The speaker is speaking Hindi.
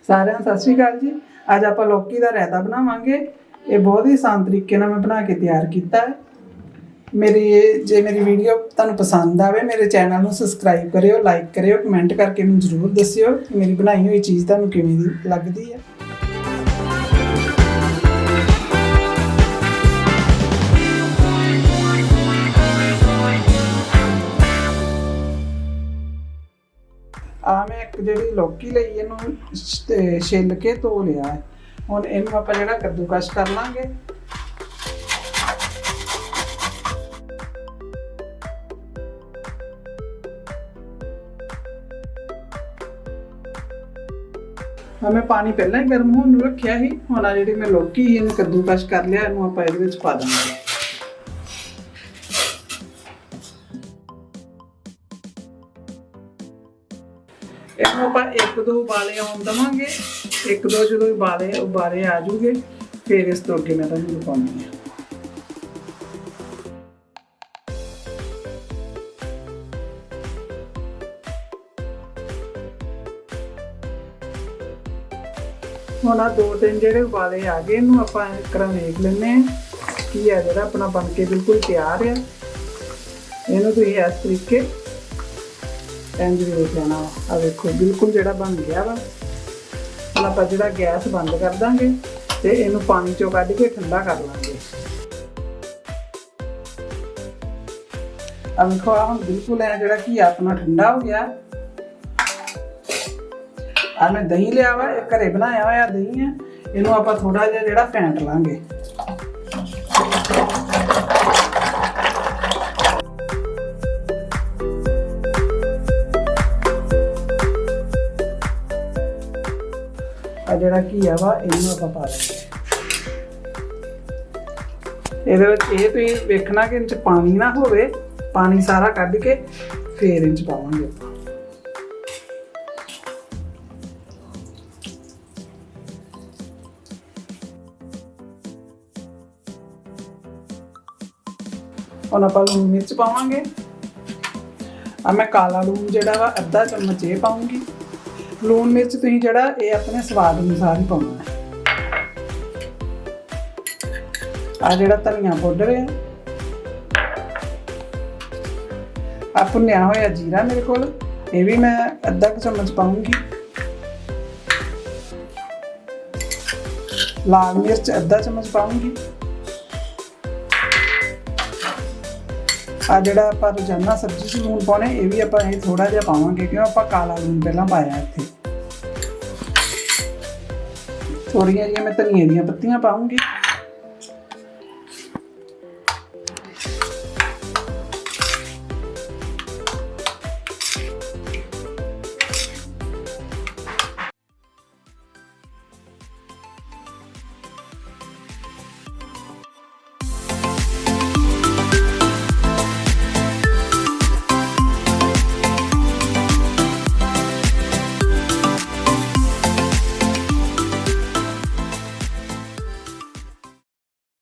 सारिਆਂ ਨੂੰ सत श्री अकाल जी। अज आप लौकी का रायता बनावांगे। ये बहुत ही आसान तरीके नाल मैं बना के तैयार किया है। मेरी वीडियो तुहानूं पसंद आवे मेरे चैनल नूं सबसक्राइब करियो, लाइक करियो, कमेंट करके मैं जरूर दस्सियो कि मेरी बनाई हुई चीज़ तुहानूं किवें दी लगदी है। मैं एक जी लौकी लई इहनूं छिल के धो लिया है। हुण इहनूं आपां जिहड़ा कद्दूकश कर लांगे। मैं पानी पहले ही गर्म होने रखिया ही। हुण आ जिहड़ी मैं लौकी ही इहनूं कद्दूकश कर लिया, इहनूं आपां इहदे विच पा देंगे। ਇਹਨੂੰ ਆਪਾਂ ਇੱਕ ਦੋ ਉਬਾਲੇ ਆਉਣ ਦਵਾਂਗੇ। ਇੱਕ ਦੋ ਜਦੋਂ ਉਬਾਲੇ ਆ ਜੂਗੇ ਫਿਰ ਇਸ ਤੋਂ ਅੱਗੇ ਮੈਂ ਤੁਹਾਨੂੰ ਦਿਖਾਉਂਦੀ ਹਾਂ। ਹੁਣ ਆ ਦੋ ਤਿੰਨ ਜਿਹੜੇ ਉਬਾਲੇ ਆ ਗਏ, ਇਹਨੂੰ ਆਪਾਂ ਇੱਕ ਵਾਰ ਵੇਖ ਲੈਂਦੇ ਹਾਂ ਕੀ ਹੈ। ਜਿਹੜਾ ਆਪਣਾ ਬਣ ਕੇ ਬਿਲਕੁਲ ਤਿਆਰ ਆ। ਇਹਨੂੰ ਤੁਸੀਂ ਇਸ ਤਰੀਕੇ इंज भी देख लेना। आ देखो बिल्कुल जो बन गया वा। हम आप जो गैस बंद कर देंगे तो इनू पानी चो कढ़ के ठंडा कर लेंगे। अब देखो हम बिल्कुल है जो घी अपना ठंडा हो गया। आ मैं दही लिया वा, घरे बनाया हुआ दही है। इनू आप थोड़ा जिहा फेंट लांगे। ਜਿਹੜਾ ਘੀ ਆ ਵਾ ਇਹਨੂੰ ਆਪਾਂ ਪਾ ਲਾਂਗੇ। ਇਹਦੇ ਵਿੱਚ ਇਹ ਤੁਸੀਂ ਵੇਖਣਾ ਕਿ ਇਹਦੇ 'ਚ ਪਾਣੀ ਨਾ ਹੋਵੇ। ਪਾਣੀ ਸਾਰਾ ਕੱਢ ਕੇ ਫੇਰ ਇਹਦੇ 'ਚ ਪਾਵਾਂਗੇ ਆਪਾਂ। ਹੁਣ ਆਪਾਂ ਲੂਣ ਮਿਰਚ ਪਾਵਾਂਗੇ। ਆ ਮੈਂ ਕਾਲਾ ਲੂਣ ਜਿਹੜਾ ਵਾ ਅੱਧਾ ਚਮਚ ਇਹ ਪਾਉਂਗੀ। लूण मिर्च तुसीं जिहड़ा ये अपने स्वाद अनुसार ही पाउणा है। आ जिहड़ा धनिया पाउडर है, आ भुन्निया होया जीरा मेरे कोल, ये भी मैं अद्धा चम्मच पाऊंगी। लाल मिर्च अद्धा चम्मच पाऊंगी। आ जिहड़ा आपां रोजाना सब्जी च लूण पाउने ये भी आपां थोड़ा जिहा पावांगे क्यों आपां काला लूण पहलां पाया इत्थे। थोड़ियां जिहियां मैं धनिया दीयां पत्तियां पाऊंगी।